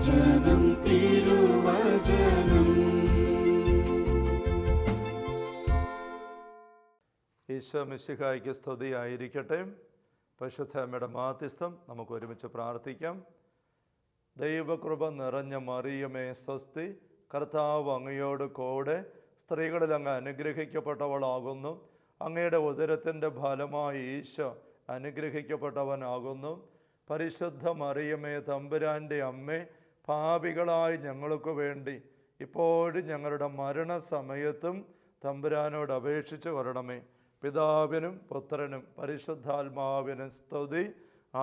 തിരുവചനം തിരുവചനം. ഈശോ മിശിഹായ്ക്ക് സ്തുതിയായിരിക്കട്ടെ. പരിശുദ്ധ അമ്മയുടെ മാധ്യസ്ഥം നമുക്ക് ഒരുമിച്ച് പ്രാർത്ഥിക്കാം. ദൈവകൃപ നിറഞ്ഞ മറിയമേ സ്വസ്തി, കർത്താവ് അങ്ങയോട് കൂടെ സ്ത്രീകളിൽ അങ്ങ് അനുഗ്രഹിക്കപ്പെട്ടവളാകുന്നു. അങ്ങയുടെ ഉദരത്തിൻ്റെ ഫലമായി ഈശോ അനുഗ്രഹിക്കപ്പെട്ടവനാകുന്നു. പരിശുദ്ധ മറിയമേ തമ്പുരാൻ്റെ അമ്മേ, പാപികളായി ഞങ്ങൾക്ക് വേണ്ടി ഇപ്പോഴും ഞങ്ങളുടെ മരണസമയത്തും തമ്പുരാനോട് അപേക്ഷിച്ച് കൊള്ളണമേ. പിതാവിനും പുത്രനും പരിശുദ്ധാത്മാവിനും സ്തുതി,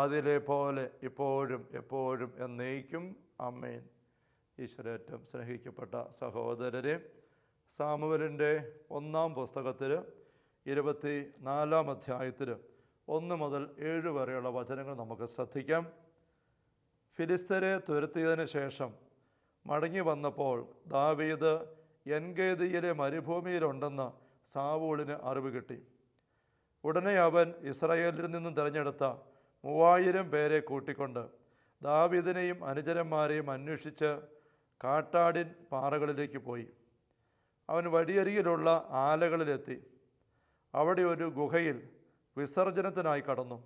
അതിലെ പോലെ ഇപ്പോഴും എപ്പോഴും എന്നേക്കും. ആമേൻ. ഈശ്വരേറ്റം സ്നേഹിക്കപ്പെട്ട സഹോദരരെ, സാമുവേലിൻ്റെ 1-ാം പുസ്തകത്തിൽ 24-ാം അധ്യായത്തിൽ 1 മുതൽ 7 വരെയുള്ള വചനങ്ങൾ നമുക്ക് ശ്രദ്ധിക്കാം. ഫിലിസ്ത്യരെ തുരത്തിയതിന് ശേഷം മടങ്ങി വന്നപ്പോൾ ദാവീദ് എൻഗേദിയിലെ മരുഭൂമിയിലുണ്ടെന്ന് സാവൂളിന് അറിവ് കിട്ടി. ഉടനെ അവൻ ഇസ്രായേലിൽ നിന്നും തിരഞ്ഞെടുത്ത 3000 പേരെ കൂട്ടിക്കൊണ്ട് ദാവീദിനെയും അനുചരന്മാരെയും അന്വേഷിച്ച് കാട്ടാടിൻ പാറകളിലേക്ക് പോയി. അവൻ വഴിയരികിലുള്ള ആലകളിലെത്തി. അവിടെ ഒരു ഗുഹയിൽ വിസർജനത്തിനായി കടന്നു.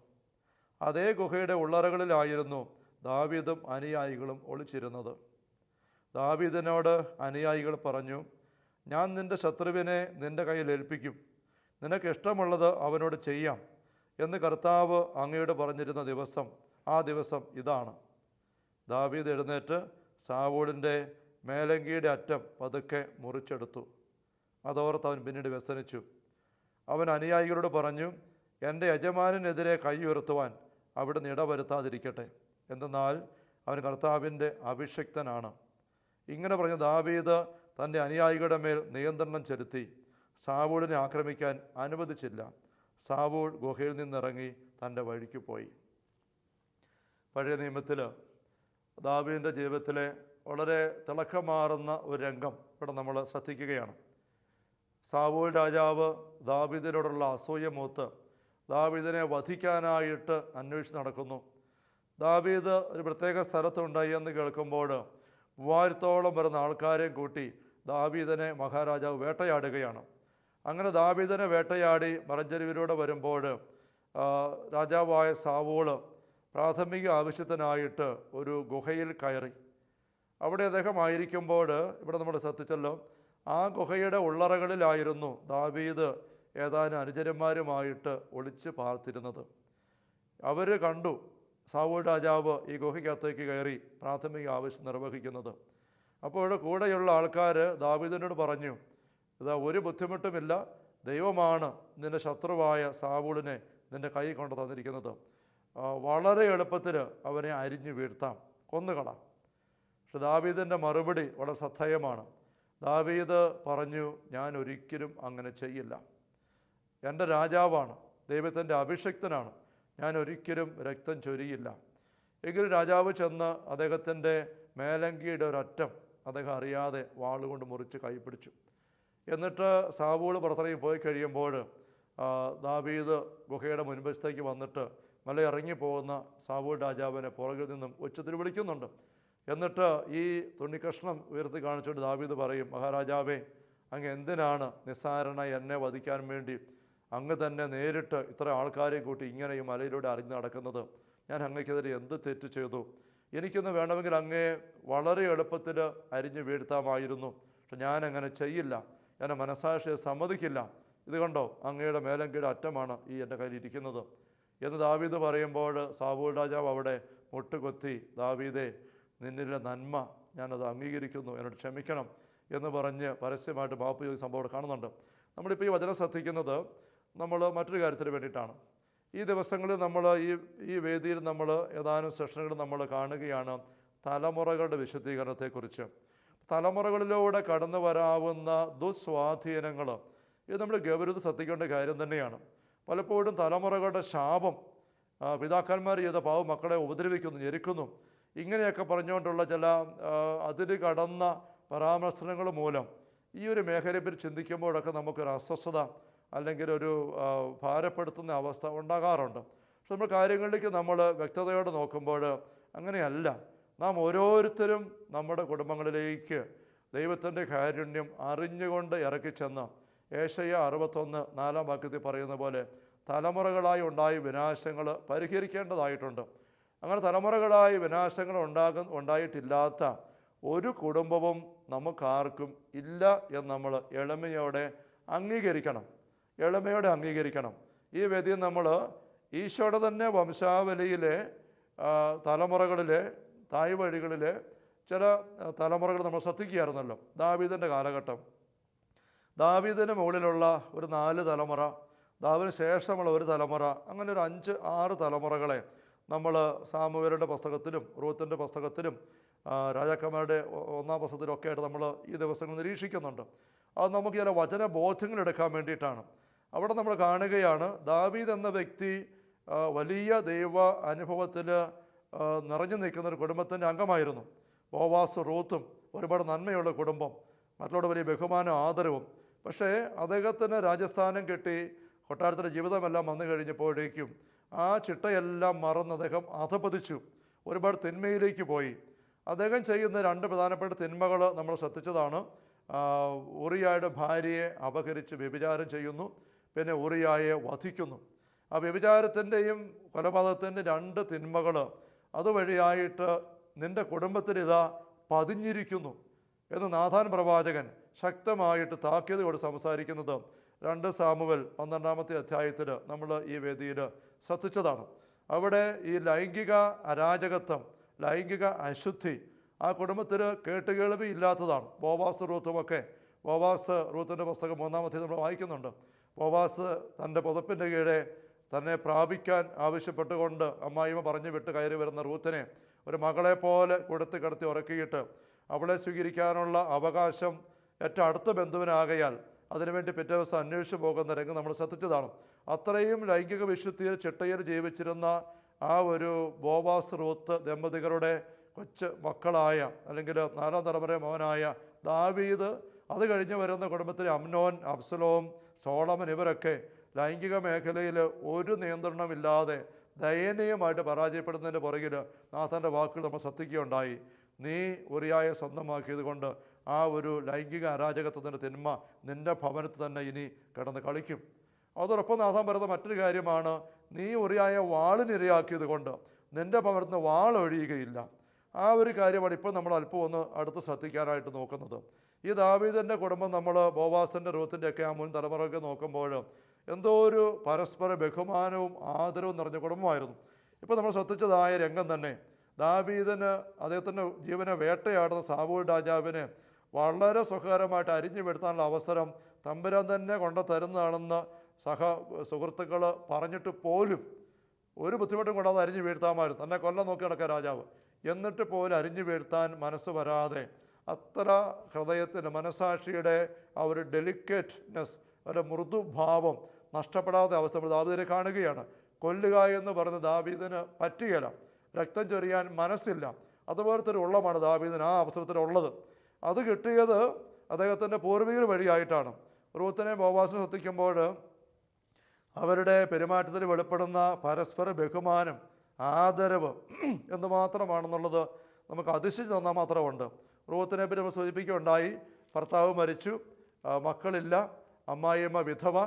അതേ ഗുഹയുടെ ഉള്ളറകളിലായിരുന്നു ദാവീദും അനുയായികളും ഒളിച്ചിരുന്നത്. ദാവീദിനോട് അനുയായികൾ പറഞ്ഞു, ഞാൻ നിൻ്റെ ശത്രുവിനെ നിൻ്റെ കയ്യിൽ ഏൽപ്പിക്കും, നിനക്ക് ഇഷ്ടമുള്ളത് അവനോട് ചെയ്യാം എന്ന് കർത്താവ് അങ്ങയോട് പറഞ്ഞിരുന്ന ദിവസം, ആ ദിവസം ഇതാണ്. ദാവീദ് എഴുന്നേറ്റ് സാവൂളിൻ്റെ മേലങ്കിയുടെ അറ്റം പതുക്കെ മുറിച്ചെടുത്തു. അതോർത്ത് അവൻ പിന്നീട് വ്യസനിച്ചു. അവൻ അനുയായികളോട് പറഞ്ഞു, എൻ്റെ യജമാനെതിരെ കൈ ഉയർത്തുവാൻ അവിടുന്ന് ഇടവരുത്താതിരിക്കട്ടെ, എന്തെന്നാൽ അവൻ കർത്താവിൻ്റെ അഭിഷിക്തനാണ്. ഇങ്ങനെ പറഞ്ഞ ദാവീദ് തൻ്റെ അനുയായികളുടെ മേൽ നിയന്ത്രണം ചെലുത്തി സാവൂളിനെ ആക്രമിക്കാൻ അനുവദിച്ചില്ല. സാവൂൾ ഗുഹയിൽ നിന്നിറങ്ങി തൻ്റെ വഴിക്ക് പോയി. പഴയ നിയമത്തിൽ ദാവീദിൻ്റെ ജീവിതത്തിലെ വളരെ തിളക്കമാറുന്ന ഒരു രംഗം ഇവിടെ നമ്മൾ ശ്രദ്ധിക്കുകയാണ്. സാവൂൾ രാജാവ് ദാവീദിനോടുള്ള അസൂയ മൂത്ത് ദാവീദിനെ വധിക്കാനായിട്ട് അന്വേഷിച്ച് നടക്കുന്നു. ദാവീദ് ഒരു പ്രത്യേക സ്ഥലത്തുണ്ടായി എന്ന് കേൾക്കുമ്പോൾ 3000-ഓളം വരുന്ന ആൾക്കാരെയും കൂട്ടി ദാവീദിനെ മഹാരാജാവ് വേട്ടയാടുകയാണ്. അങ്ങനെ ദാവീദിനെ വേട്ടയാടി മറഞ്ചെരുവിലൂടെ വരുമ്പോൾ രാജാവായ സാവൂള് പ്രാഥമിക ആവശ്യത്തിനായിട്ട് ഒരു ഗുഹയിൽ കയറി. അവിടെ അദ്ദേഹം ആയിരിക്കുമ്പോൾ ഇവിടെ നമ്മൾ ശ്രദ്ധിച്ചല്ലോ, ആ ഗുഹയുടെ ഉള്ളറകളിലായിരുന്നു ദാവീദ് ഏതാനും അനുചരന്മാരുമായിട്ട് ഒളിച്ച് പാർത്തിരുന്നത്. അവർ കണ്ടു സാവൂൾ രാജാവ് ഈ ഗുഹയ്ക്കകത്തേക്ക് കയറി പ്രാഥമിക ആവശ്യം നിർവഹിക്കുന്നത്. അപ്പോൾ കൂടെയുള്ള ആൾക്കാർ ദാവീദിനോട് പറഞ്ഞു, ഇതാ ഒരു ബുദ്ധിമുട്ടുമില്ല, ദൈവമാണ് നിൻ്റെ ശത്രുവായ സാവൂളിനെ നിൻ്റെ കൈ കൊണ്ട് തന്നിരിക്കുന്നത്, വളരെ എളുപ്പത്തിൽ അവനെ അരിഞ്ഞു വീഴ്ത്താം, കൊന്നുകളാം. പക്ഷെ ദാവീദിൻ്റെ മറുപടി വളരെ ശ്രദ്ധേയമാണ്. ദാവീദ് പറഞ്ഞു, ഞാൻ ഒരിക്കലും അങ്ങനെ ചെയ്യില്ല. എൻ്റെ രാജാവാണ്, ദൈവത്തിൻ്റെ അഭിഷിക്തനാണ്, ഞാൻ ഒരിക്കലും രക്തം ചൊരിയില്ല. എങ്കിലും രാജാവ് ചെന്ന് അദ്ദേഹത്തിൻ്റെ മേലങ്കിയുടെ ഒരറ്റം അദ്ദേഹം അറിയാതെ വാളുകൊണ്ട് മുറിച്ച് കൈപ്പിടിച്ചു. എന്നിട്ട് സാവൂൾ പുറത്തിറങ്ങി പോയി കഴിയുമ്പോൾ ദാവീദ് ഗുഹയുടെ മുൻവശത്തേക്ക് വന്നിട്ട് മല ഇറങ്ങിപ്പോകുന്ന സാവൂൾ രാജാവിനെ പുറകിൽ നിന്നും ഉച്ചത്തിൽ വിളിക്കുന്നുണ്ട്. എന്നിട്ട് ഈ തുണിക്കഷ്ണം ഉയർത്തി കാണിച്ചുകൊണ്ട് ദാവീദ് പറയും, മഹാരാജാവേ, അങ്ങ് എന്തിനാണ് നിസ്സാരനായി എന്നെ വധിക്കാൻ വേണ്ടി അങ്ങ് തന്നെ നേരിട്ട് ഇത്ര ആൾക്കാരെ കൂട്ടി ഇങ്ങനെ ഈ മലയിലൂടെ അറിഞ്ഞ് നടക്കുന്നത്? ഞാൻ അങ്ങയ്ക്കെതിരെ എന്ത് തെറ്റ് ചെയ്തു? എനിക്കൊന്ന് വേണമെങ്കിൽ അങ്ങയെ വളരെ എളുപ്പത്തിൽ അരിഞ്ഞു വീഴ്ത്താമായിരുന്നു. പക്ഷെ ഞാൻ അങ്ങനെ ചെയ്യില്ല, എൻ്റെ മനസ്സാക്ഷിയെ സമ്മതിക്കില്ല. ഇത് കണ്ടോ, അങ്ങയുടെ മേലങ്കിയുടെ അറ്റമാണ് ഈ എൻ്റെ കയ്യിലിരിക്കുന്നത് എന്ന് ദാവീദ് പറയുമ്പോൾ സാവൂൾ രാജാവ് അവിടെ മുട്ടുകൊത്തി, ദാവീദേ, നിന്നിലെ നന്മ ഞാനത് അംഗീകരിക്കുന്നു, എന്നോട് ക്ഷമിക്കണം എന്ന് പറഞ്ഞ് പരസ്യമായിട്ട് മാപ്പ് ചോദിച്ച സംഭവം കാണുന്നുണ്ട്. നമ്മളിപ്പോൾ ഈ വചനം ശ്രദ്ധിക്കുന്നത് നമ്മൾ മറ്റൊരു കാര്യത്തിന് വേണ്ടിയിട്ടാണ്. ഈ ദിവസങ്ങളിൽ നമ്മൾ ഈ വേദിയിൽ നമ്മൾ ഏതാനും സെഷനുകൾ നമ്മൾ കാണുകയാണ് തലമുറകളുടെ വിശുദ്ധീകരണത്തെക്കുറിച്ച്. തലമുറകളിലൂടെ കടന്നു വരാവുന്ന ദുസ്വാധീനങ്ങൾ, ഇത് നമ്മൾ ഗൗരവത്തിൽ ശ്രദ്ധിക്കേണ്ട കാര്യം തന്നെയാണ്. പലപ്പോഴും തലമുറകളുടെ ശാപം, പിതാക്കന്മാർ ചെയ്ത പാവം മക്കളെ ഉപദ്രവിക്കുന്നു, ഞെരുക്കുന്നു, ഇങ്ങനെയൊക്കെ പറഞ്ഞുകൊണ്ടുള്ള ചില അതിര് കടന്ന പരാമർശനങ്ങൾ മൂലം ഈ ഒരു മേഖലയെപ്പറ്റി ചിന്തിക്കുമ്പോഴൊക്കെ നമുക്കൊരു അസ്വസ്ഥത അല്ലെങ്കിൽ ഒരു ഭാരപ്പെടുത്തുന്ന അവസ്ഥ ഉണ്ടാകാറുണ്ട്. പക്ഷെ നമ്മൾ കാര്യങ്ങളിലേക്ക് നമ്മൾ വ്യക്തതയോടെ നോക്കുമ്പോൾ അങ്ങനെയല്ല. നാം ഓരോരുത്തരും നമ്മുടെ കുടുംബങ്ങളിലേക്ക് ദൈവത്തിൻ്റെ കാരുണ്യം അറിഞ്ഞുകൊണ്ട് ഇറക്കിച്ചെന്ന് ഏശയ്യ 61:4 വാക്യത്തിൽ പറയുന്ന പോലെ തലമുറകളായി ഉണ്ടായ വിനാശങ്ങൾ പരിഹരിക്കേണ്ടതായിട്ടുണ്ട്. അങ്ങനെ തലമുറകളായി വിനാശങ്ങൾ ഉണ്ടായിട്ടില്ലാത്ത ഒരു കുടുംബവും നമുക്കാർക്കും ഇല്ല എന്ന് നമ്മൾ എളിമയോടെ അംഗീകരിക്കണം. ഈ വേദിയിൽ നമ്മൾ ഈശോയുടെ തന്നെ വംശാവലിയിലെ തലമുറകളിലെ തായ് വഴികളിലെ ചില തലമുറകൾ നമ്മൾ ശ്രദ്ധിക്കുകയായിരുന്നല്ലോ. ദാവീദിൻ്റെ കാലഘട്ടം, ദാവീദിന് മുകളിലുള്ള ഒരു 4 തലമുറ, ദാവീദിന് ശേഷമുള്ള ഒരു തലമുറ, അങ്ങനെ ഒരു 5-6 തലമുറകളെ നമ്മൾ സാമുവേലിൻ്റെ പുസ്തകത്തിലും റൂത്തിൻ്റെ പുസ്തകത്തിലും രാജാക്കന്മാരുടെ 1-ാം പുസ്തകത്തിലൊക്കെ ആയിട്ട് നമ്മൾ ഈ ദിവസങ്ങൾ നിരീക്ഷിക്കുന്നുണ്ട്. അത് നമുക്ക് ചില വചനബോധ്യങ്ങൾ എടുക്കാൻ വേണ്ടിയിട്ടാണ്. അവിടെ നമ്മൾ കാണുകയാണ്, ദാവീദ് എന്ന വ്യക്തി വലിയ ദൈവ അനുഭവത്തിൽ നിറഞ്ഞു നിൽക്കുന്ന ഒരു കുടുംബത്തിൻ്റെ അംഗമായിരുന്നു. ബോവാസ് റൂത്തും ഒരുപാട് നന്മയുള്ള കുടുംബം, മറ്റുള്ളവരുടെ വലിയ ബഹുമാനവും ആദരവും. പക്ഷേ അദ്ദേഹത്തിന് രാജസ്ഥാനം കിട്ടി കൊട്ടാരത്തിൻ്റെ ജീവിതമെല്ലാം വന്നു കഴിഞ്ഞപ്പോഴേക്കും ആ ചിട്ടയെല്ലാം മറന്ന് അദ്ദേഹം അധപതിച്ചു, ഒരുപാട് തിന്മയിലേക്ക് പോയി. അദ്ദേഹം ചെയ്യുന്ന 2 പ്രധാനപ്പെട്ട തിന്മകൾ നമ്മൾ ശ്രദ്ധിച്ചതാണ്. ഊറിയായുടെ ഭാര്യയെ അപഹരിച്ച് വ്യഭിചാരം ചെയ്യുന്നു, പിന്നെ ഊറിയായെ വധിക്കുന്നു. ആ വ്യഭിചാരത്തിൻ്റെയും കൊലപാതകത്തിൻ്റെ 2 തിന്മകൾ അതുവഴിയായിട്ട് നിൻ്റെ കുടുംബത്തിൽ ഇതാ പതിഞ്ഞിരിക്കുന്നു എന്ന് നാഥാൻ പ്രവാചകൻ ശക്തമായിട്ട് താക്കീതോട് സംസാരിക്കുന്നത് 2 സാമുവേൽ 12-ാമത്തെ അധ്യായത്തിൽ നമ്മൾ ഈ വേദിയിൽ ശ്രദ്ധിച്ചതാണ്. അവിടെ ഈ ലൈംഗിക അരാജകത്വം, ലൈംഗിക അശുദ്ധി ആ കുടുംബത്തിൽ കേട്ടുകേൾവി ഇല്ലാത്തതാണ്. ബോവാസ് റൂത്തുമൊക്കെ, ബോവാസ് റൂത്തിൻ്റെ പുസ്തകം 3-ാം അധ്യായം നമ്മൾ വായിക്കുന്നുണ്ട്. ബോവാസ് തൻ്റെ പുതപ്പിൻ്റെ കീഴെ തന്നെ പ്രാപിക്കാൻ ആവശ്യപ്പെട്ടുകൊണ്ട് അമ്മായിമ്മ പറഞ്ഞു വിട്ട് കയറി വരുന്ന റൂത്തിനെ ഒരു മകളെ പോലെ കൊടുത്ത് കിടത്തി ഉറക്കിയിട്ട് അവളെ സ്വീകരിക്കാനുള്ള അവകാശം ഏറ്റവും അടുത്ത ബന്ധുവിനാകയാൽ അതിനുവേണ്ടി പിറ്റേ ദിവസം അന്വേഷിച്ചു പോകുന്ന രംഗം നമ്മൾ ശ്രദ്ധിച്ചതാണ്. അത്രയും ലൈംഗിക വിശുദ്ധിയിൽ ചിട്ടയിൽ ജീവിച്ചിരുന്ന ആ ഒരു ബോവാസ് റൂത്ത് ദമ്പതികളുടെ കൊച്ചു മക്കളായ അല്ലെങ്കിൽ 4-ാം തലമുറ മോനായ ദാവീദ്, അത് കഴിഞ്ഞ് വരുന്ന കുടുംബത്തിലെ അമ്നോൻ, അബ്സലോം, സോളമൻ, ഇവരൊക്കെ ലൈംഗിക മേഖലയിൽ ഒരു നിയന്ത്രണമില്ലാതെ ദയനീയമായിട്ട് പരാജയപ്പെടുന്നതിൻ്റെ പുറകിൽ നാഥാൻ്റെ വാക്കുകൾ നമ്മൾ ശ്രദ്ധിക്കുകയുണ്ടായി. നീ ഉറിയായെ സ്വന്തമാക്കിയത് കൊണ്ട് ആ ഒരു ലൈംഗിക അരാജകത്വത്തിൻ്റെ തിന്മ നിൻ്റെ ഭവനത്തിൽ തന്നെ ഇനി കിടന്ന് കളിക്കും. അതോടൊപ്പം നാഥാൻ പറയുന്ന മറ്റൊരു കാര്യമാണ്, നീ ഉറിയായ വാളിനിരയാക്കിയത് കൊണ്ട് നിൻ്റെ ഭവനത്തിൽ നിന്ന് വാളൊഴിയുകയില്ല. ആ ഒരു കാര്യമാണ് ഇപ്പോൾ നമ്മൾ അല്പം ഒന്ന് അടുത്ത് ശ്രദ്ധിക്കാനായിട്ട് നോക്കുന്നത്. ഈ ദാവീദിൻ്റെ കുടുംബം നമ്മൾ ബോവാസിൻ്റെ റൂത്തിൻ്റെ ഒക്കെ ആ മുൻ തലമുറയൊക്കെ നോക്കുമ്പോൾ എന്തോ ഒരു പരസ്പര ബഹുമാനവും ആദരവും നിറഞ്ഞ കുടുംബമായിരുന്നു. ഇപ്പോൾ നമ്മൾ ശ്രദ്ധിച്ചതായ രംഗം തന്നെ, ദാവീദിന് അദ്ദേഹത്തിൻ്റെ ജീവനെ വേട്ടയാടുന്ന സാവൂൾ രാജാവിനെ വളരെ സുഖകരമായിട്ട് അരിഞ്ഞു വീഴ്ത്താനുള്ള അവസരം തമ്പുരാൻ തന്നെ കൊണ്ടു തരുന്നതാണെന്ന് സുഹൃത്തുക്കൾ പറഞ്ഞിട്ട് പോലും ഒരു ബുദ്ധിമുട്ടും കൂടാതെ അരിഞ്ഞു വീഴ്ത്താമായിരുന്നു. തന്നെ കൊല്ലം നോക്കി നടക്കുക രാജാവ്, എന്നിട്ട് പോലും അരിഞ്ഞു വീഴ്ത്താൻ മനസ്സ് വരാതെ അത്ര ഹൃദയത്തിന് മനസാക്ഷിയുടെ ആ ഒരു ഡെലിക്കേറ്റ്നെസ്, ഒരു മൃദുഭാവം നഷ്ടപ്പെടാത്ത അവസ്ഥ നമ്മൾ ദാവീദിനെ കാണുകയാണ്. കൊല്ലുക എന്ന് പറഞ്ഞ് ദാവീദിന് പറ്റുകയില്ല, രക്തം ചൊരിയാൻ മനസ്സില്ല. അതുപോലത്തെ ഒരു ഉള്ളമാണ് ദാവീദിന് ആ അവസരത്തിലുള്ളത്. അത് കിട്ടിയത് അദ്ദേഹത്തിൻ്റെ പൂർവികർ വഴിയായിട്ടാണ്. റൂത്തിനെ ബോവാസിനെ ശ്രദ്ധിക്കുമ്പോൾ അവരുടെ പെരുമാറ്റത്തിൽ വെളിപ്പെടുന്ന പരസ്പര ബഹുമാനം, ആദരവ് എന്തുമാത്രമാണെന്നുള്ളത് നമുക്ക് അതിശയിച്ച് തന്നാൽ മാത്രമുണ്ട്. റൂത്തിനെ പറ്റി നമ്മൾ സൂചിപ്പിക്കുകയുണ്ടായി. ഭർത്താവ് മരിച്ചു, മക്കളില്ല, അമ്മായിയമ്മ വിധവ.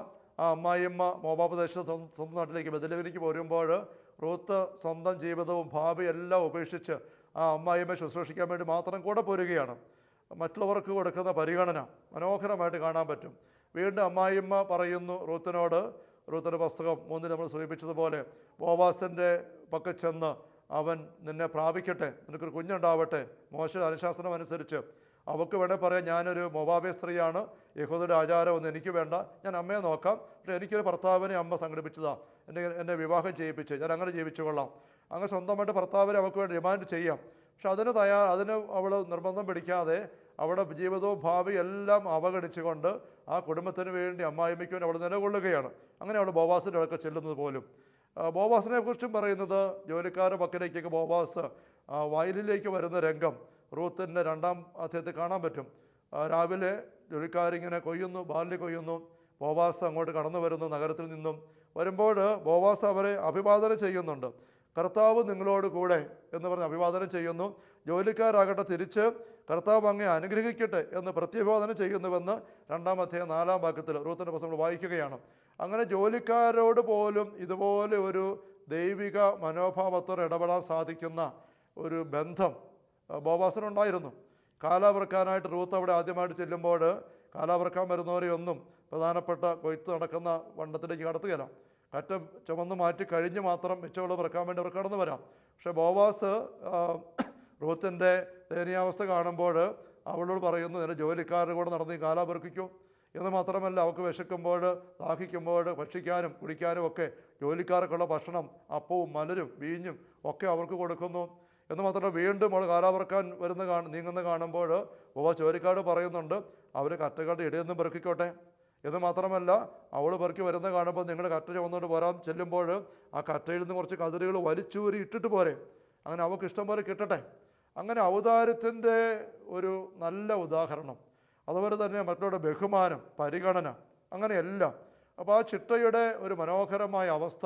ആ അമ്മായിയമ്മ മോവാബ് ദേശത്ത് സ്വന്തം നാട്ടിലേക്ക് ബദലവിലേക്ക് പോരുമ്പോൾ റൂത്ത് സ്വന്തം ജീവിതവും ഭാവിയും എല്ലാം ഉപേക്ഷിച്ച് ആ അമ്മായിയമ്മയെ ശുശ്രൂഷിക്കാൻ വേണ്ടി മാത്രം കൂടെ പോരുകയാണ്. മറ്റുള്ളവർക്ക് കൊടുക്കുന്ന പരിഗണന മനോഹരമായിട്ട് കാണാൻ പറ്റും. വീണ്ടും അമ്മായിയമ്മ പറയുന്നു റൂത്തിനോട്, റൂത്തിൻ്റെ പുസ്തകം 3 നമ്മൾ സൂചിപ്പിച്ചതുപോലെ, ബോവാസിൻ്റെ പക്കൽ ചെന്ന് അവൻ നിന്നെ പ്രാപിക്കട്ടെ, നിനക്കൊരു കുഞ്ഞുണ്ടാവട്ടെ. മോശയുടെ അനുശാസനം അനുസരിച്ച് അവൾക്ക് വേണേൽ പറയാം, ഞാനൊരു മൊവാബെ സ്ത്രീയാണ്, യഹൂദയുടെ ആചാരമൊന്നും എനിക്ക് വേണ്ട, ഞാൻ അമ്മയെ നോക്കാം, പക്ഷേ എനിക്കൊരു ഭർത്താവിനെ അമ്മ സംഘടിപ്പിച്ചതാണ്, എന്നെ വിവാഹം ചെയ്യിപ്പിച്ച് ഞാൻ അങ്ങനെ ജീവിച്ചു കൊള്ളാം. അങ്ങനെ സ്വന്തമായിട്ട് ഭർത്താവിനെ അവൾക്ക് വേണ്ടി ഡിമാൻഡ് ചെയ്യാം. പക്ഷെ അതിന് അവൾ നിർബന്ധം പിടിക്കാതെ അവിടെ ജീവിതവും ഭാവിയും എല്ലാം അവഗണിച്ചുകൊണ്ട് ആ കുടുംബത്തിന് വേണ്ടി അമ്മായിമ്മയ്ക്ക് വേണ്ടി അവൾ നിലകൊള്ളുകയാണ്. അങ്ങനെ അവൾ ബോവാസിൻ്റെ അടുക്ക ചെല്ലുന്നത് പോലും. ബോവാസിനെ കുറിച്ചും പറയുന്നത്, ജോലിക്കാരുടെ പക്കലേക്കൊക്കെ ബോവാസ് വയലിലേക്ക് വരുന്ന രംഗം റൂത്തിൻ്റെ 2-ാം അധ്യായത്തിൽ കാണാൻ പറ്റും. രാവിലെ ജോലിക്കാരിങ്ങനെ കൊയ്യുന്നു, ബാർലി കൊയ്യുന്നു. ബോവാസ് അങ്ങോട്ട് കടന്നു വരുന്നു നഗരത്തിൽ നിന്നും. വരുമ്പോൾ ബോവാസ് അവരെ അഭിവാദനം ചെയ്യുന്നുണ്ട്. കർത്താവ് നിങ്ങളോട് കൂടെ എന്ന് പറഞ്ഞ് അഭിവാദനം ചെയ്യുന്നു. ജോലിക്കാരാകട്ടെ തിരിച്ച് കർത്താവ് അങ്ങേ അനുഗ്രഹിക്കട്ടെ എന്ന് പ്രത്യഭിവാദനം ചെയ്യുന്നുവെന്ന് 2-ാം അധ്യായം 4-ാം വാക്യത്തിൽ റൂത്തിൻ്റെ പുസ്തകം വായിക്കുകയാണ്. അങ്ങനെ ജോലിക്കാരോട് പോലും ഇതുപോലെ ഒരു ദൈവിക മനോഭാവത്തോടെ ഇടപെടാൻ സാധിക്കുന്ന ഒരു ബന്ധം ബോവാസിനുണ്ടായിരുന്നു. കാലാവറുക്കാനായിട്ട് റൂത്ത് അവിടെ ആദ്യമായിട്ട് ചെല്ലുമ്പോൾ കാലാവറുക്കാൻ വരുന്നവരെയൊന്നും പ്രധാനപ്പെട്ട കൊയ്ത്ത് നടക്കുന്ന വണ്ടത്തിലേക്ക് കടത്തുകയില്ല. കറ്റ ചുമന്ന് മാറ്റി കഴിഞ്ഞ് മാത്രം മിച്ചമുള്ള പിറക്കാൻ വേണ്ടി അവർ കടന്നു വരാം. പക്ഷേ ബോവാസ് റൂത്തിൻ്റെ ദയനീയാവസ്ഥ കാണുമ്പോൾ അവളോട് പറയുന്നു, നിന്റെ ജോലിക്കാരുടെ കൂടെ നടന്ന് ഈ കാലാ പെറുക്കിക്കൂ എന്ന് മാത്രമല്ല, അവൾക്ക് വിശക്കുമ്പോൾ ദാഹിക്കുമ്പോൾ ഭക്ഷിക്കാനും കുടിക്കാനും ഒക്കെ ജോലിക്കാർക്കുള്ള ഭക്ഷണം അപ്പവും മലരും വീഞ്ഞും ഒക്കെ അവർക്ക് കൊടുക്കുന്നു. എന്ന് മാത്രമല്ല, വീണ്ടും അവൾ കാലാപറക്കാൻ നീങ്ങുന്ന കാണുമ്പോൾ ജോലിക്കാരോട് പറയുന്നുണ്ട്, അവർ കറ്റകളുടെ ഇടയൊന്നും പെറുക്കിക്കോട്ടെ. എന്ന് മാത്രമല്ല, അവൾ പെറുക്കി വരുന്ന കാണുമ്പോൾ നിങ്ങൾ കറ്റ ചുമന്നുകൊണ്ട് പോരാൻ ചെല്ലുമ്പോൾ ആ കറ്റയിൽ നിന്ന് കുറച്ച് കതിരുകൾ വലിച്ചൂരി ഇട്ടിട്ട് പോരെ, അങ്ങനെ അവൾക്ക് ഇഷ്ടം പോലെ കിട്ടട്ടെ. അങ്ങനെ ഔദാര്യത്തിൻ്റെ ഒരു നല്ല ഉദാഹരണം, അതുപോലെ തന്നെ മറ്റുള്ള ബഹുമാനം, പരിഗണന, അങ്ങനെയെല്ലാം. അപ്പോൾ ആ ചിട്ടയുടെ ഒരു മനോഹരമായ അവസ്ഥ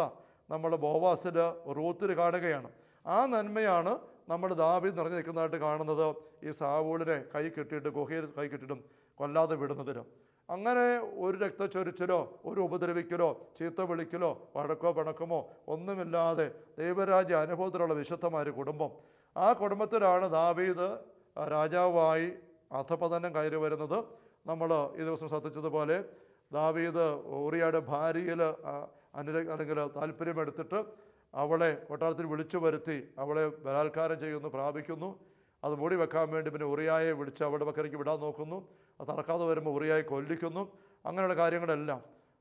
നമ്മൾ ബോവാസിൽ റൂത്തിൽ കാണുകയാണ്. ആ നന്മയാണ് നമ്മൾ ദാവീദ് നിറഞ്ഞു നിൽക്കുന്നതായിട്ട് കാണുന്നത്. ഈ സാവൂളിനെ കൈ കെട്ടിയിട്ട് ഗുഹയിൽ കൈ കെട്ടിയിട്ടും കൊല്ലാതെ വിടുന്നതിന്. അങ്ങനെ ഒരു രക്തച്ചൊരിച്ചിലോ ഒരു ഉപദ്രവിക്കലോ ചീത്ത വിളിക്കലോ വഴക്കോ പിണക്കമോ ഒന്നുമില്ലാതെ ദൈവരാജ്യ അനുഭവത്തിലുള്ള വിശുദ്ധമായ കുടുംബം. ആ കുടുംബത്തിലാണ് ദാവീദ് രാജാവായി അധപതനം കയറി വരുന്നത്. നമ്മൾ ഈ ദിവസം ശ്രദ്ധിച്ചതുപോലെ ദാവീദ് ഊറിയയുടെ ഭാര്യയിൽ അല്ലെങ്കിൽ താല്പര്യമെടുത്തിട്ട് അവളെ കൊട്ടാരത്തിൽ വിളിച്ചു വരുത്തി അവളെ ബലാത്കാരം ചെയ്യുന്നു, പ്രാപിക്കുന്നു. അത് മൂടി വെക്കാൻ വേണ്ടി പിന്നെ ഉറിയായെ വിളിച്ച് അവളുടെ പക്കലേക്ക് വിടാൻ നോക്കുന്നു. അത് നടക്കാതെ വരുമ്പോൾ ഉറിയായെ കൊല്ലിക്കുന്നു. അങ്ങനെയുള്ള കാര്യങ്ങളെല്ലാം.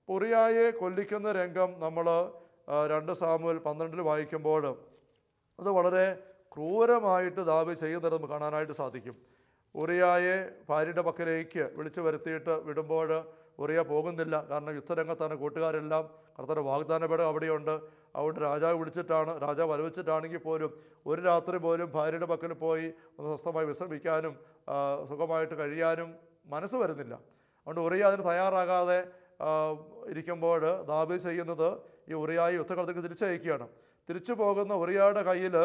ഉറിയായെ കൊല്ലിക്കുന്ന രംഗം നമ്മൾ 2 സാമുവേൽ 12 വായിക്കുമ്പോൾ അത് വളരെ ക്രൂരമായിട്ട് ദാവീദ് ചെയ്യുന്നത് നമുക്ക് കാണാനായിട്ട് സാധിക്കും. ഉറിയായെ ഭാര്യയുടെ പക്കലേക്ക് വിളിച്ചു വരുത്തിയിട്ട് വിടുമ്പോൾ ഉറിയ പോകുന്നില്ല. കാരണം യുദ്ധരംഗത്താണ് കൂട്ടുകാരെല്ലാം. കർത്താവിൻ്റെ വാഗ്ദാന പേടകം അവിടെയുണ്ട്. അതുകൊണ്ട് രാജാവ് വിളിച്ചിട്ടാണ്, രാജാവ് അനുവദിച്ചിട്ടാണെങ്കിൽ പോലും ഒരു രാത്രി പോലും ഭാര്യയുടെ പക്കൽ പോയി ഒന്ന് സ്വസ്ഥമായി വിശ്രമിക്കാനും സുഖമായിട്ട് കഴിയാനും മനസ്സ് വരുന്നില്ല. അതുകൊണ്ട് ഉറിയ അതിന് തയ്യാറാകാതെ ഇരിക്കുമ്പോൾ ദാവീദ് ചെയ്യുന്നത് ഈ ഉറിയായി യുദ്ധകളത്തേക്ക് തിരിച്ചയക്കുകയാണ്. തിരിച്ചു പോകുന്ന ഉറിയയുടെ കയ്യിൽ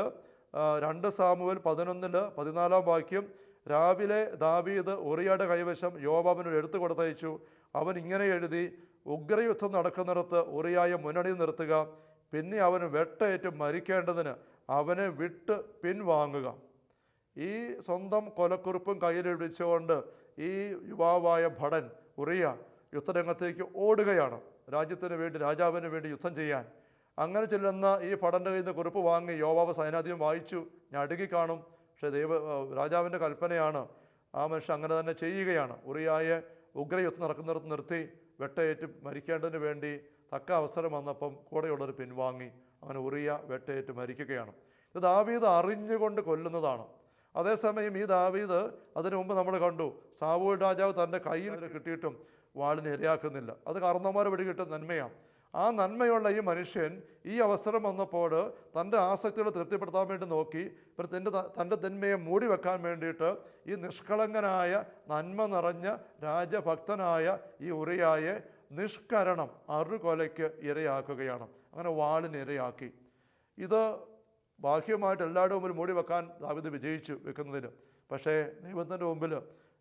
2 സാമുവേൽ 11 14-ാം വാക്യം, രാവിലെ ദാവീദ് ഉറിയയുടെ കൈവശം യോവാബിനൊരു എഴുത്ത് കൊടുത്തയച്ചു. അവൻ ഇങ്ങനെ എഴുതി, ഉഗ്രയുദ്ധം നടക്കുന്നിടത്ത് ഉറിയായെ മുന്നണിയിൽ നിർത്തുക, പിന്നെ അവന് വെട്ടേറ്റ് മരിക്കേണ്ടതിന് അവനെ വിട്ട് പിൻവാങ്ങുക. ഈ സ്വന്തം കൊലക്കുറിപ്പും കയ്യിൽ പിടിച്ചുകൊണ്ട് ഈ യുവാവായ ഭടൻ ഉറിയ യുദ്ധരംഗത്തേക്ക് ഓടുകയാണ്, രാജ്യത്തിന് വേണ്ടി, രാജാവിന് വേണ്ടി യുദ്ധം ചെയ്യാൻ. അങ്ങനെ ചെല്ലുന്ന ഈ ഭടൻ്റെ കയ്യിൽ നിന്ന് കുറിപ്പ് വാങ്ങി യോവാബ് സൈന്യാധിപൻ വായിച്ചു. ഞാൻ അടുക്കി കാണും, പക്ഷേ രാജാവിൻ്റെ കൽപ്പനയാണ്. ആ മനുഷ്യൻ അങ്ങനെ തന്നെ ചെയ്യുകയാണ്. ഉറിയായെ ഉഗ്രയുദ്ധം നടക്കുന്നിടത്ത് നിർത്തി വെട്ടയേറ്റ് മരിക്കേണ്ടതിന് വേണ്ടി തക്ക അവസരം വന്നപ്പം കൂടെയുള്ളവർ പിൻവാങ്ങി. അങ്ങനെ ഉറിയ വെട്ടയേറ്റ് മരിക്കുകയാണ്. ഇത് ദാവീദ് അറിഞ്ഞുകൊണ്ട് കൊല്ലുന്നതാണ്. അതേസമയം ഈ ദാവീദ് അതിനു മുമ്പ് നമ്മൾ കണ്ടു, സാവൂൾ രാജാവ് തൻ്റെ കയ്യിൽ കിട്ടിയിട്ടും വാളിന് ഇരയാക്കുന്നില്ല. അത് കാരണവന്മാർ വഴി കിട്ടുന്ന നന്മയാണ്. ആ നന്മയുള്ള ഈ മനുഷ്യൻ ഈ അവസരം വന്നപ്പോൾ തൻ്റെ ആസക്തികളെ തൃപ്തിപ്പെടുത്താൻ വേണ്ടി നോക്കി, തൻ്റെ തിന്മയെ മൂടി വെക്കാൻ വേണ്ടിയിട്ട് ഈ നിഷ്കളങ്കനായ നന്മ നിറഞ്ഞ രാജഭക്തനായ ഈ ഉറിയായെ നിഷ്കരണം അറുകൊലയ്ക്ക് ഇരയാക്കുകയാണ്. അങ്ങനെ വാളിന് ഇരയാക്കി. ഇത് ബാഹ്യമായിട്ട് എല്ലാവരുടെ മുമ്പിൽ മൂടി വെക്കാൻ ദാവീദ് വിജയിച്ചു വെക്കുന്നതിന്. പക്ഷേ ദൈവത്തിൻ്റെ മുമ്പിൽ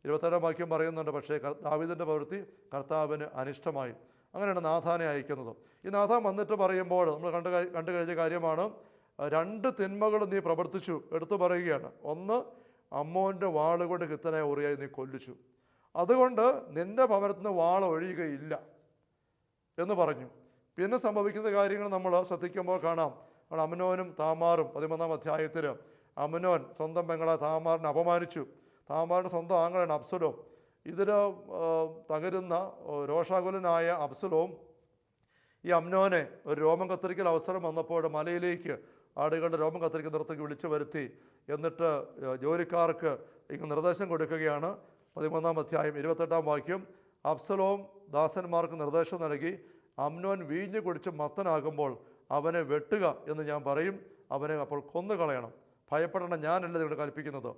22-ാം വാക്യം പറയുന്നുണ്ട്, പക്ഷേ ദാവീദിൻ്റെ പ്രവൃത്തി കർത്താവിന് അനിഷ്ടമായി. അങ്ങനെയാണ് നാഥാനെ അയക്കുന്നത്. ഈ നാഥാൻ വന്നിട്ട് പറയുമ്പോൾ നമ്മൾ കണ്ടു കഴിഞ്ഞ കാര്യമാണ്, 2 തിന്മകളും നീ പ്രവർത്തിച്ചു എടുത്തു പറയുകയാണ്. ഒന്ന്, അമ്മോൻ്റെ വാളുകൊണ്ട് ഹിത്തനെ ഉറിയായി നീ കൊല്ലിച്ചു, അതുകൊണ്ട് നിൻ്റെ ഭവനത്തിൽ നിന്ന് വാൾ ഒഴിയുകയില്ല എന്ന് പറഞ്ഞു. പിന്നെ സംഭവിക്കുന്ന കാര്യങ്ങൾ നമ്മൾ ശ്രദ്ധിക്കുമ്പോൾ കാണാം. അമ്നോനും താമാറും 13-ാം അധ്യായത്തിൽ അമ്നോൻ സ്വന്തം പെങ്ങളെ താമാറിനെ അപമാനിച്ചു. താമാറിൻ്റെ സ്വന്തം ആങ്ങളാണ് അബ്സലോം. ഇതിൽ തകരുന്ന രോഷാകുലനായ അബ്സലോം ഈ അമ്നോനെ ഒരു രോമം കത്തിരിക്കൽ അവസരം വന്നപ്പോൾ മലയിലേക്ക് ആടുകളുടെ രോമം കത്തിരിക്കുന്നിടത്തേക്ക് വിളിച്ചു വരുത്തി. എന്നിട്ട് ജോലിക്കാർക്ക് ഇങ്ങനെ നിർദ്ദേശം കൊടുക്കുകയാണ്. 13-ാം അധ്യായം 28-ാം വാക്യം, അബ്സലോം ദാസന്മാർക്ക് നിർദ്ദേശം നൽകി, അമ്നോൻ വീഞ്ഞ് കുടിച്ച് മത്തനാകുമ്പോൾ അവനെ വെട്ടുക എന്ന് ഞാൻ പറയും, അവനെ അപ്പോൾ കൊന്നുകളയണം. ഭയപ്പെടേണ്ട, ഞാനല്ല ഇവിടെ കൽപ്പിക്കുന്നത്.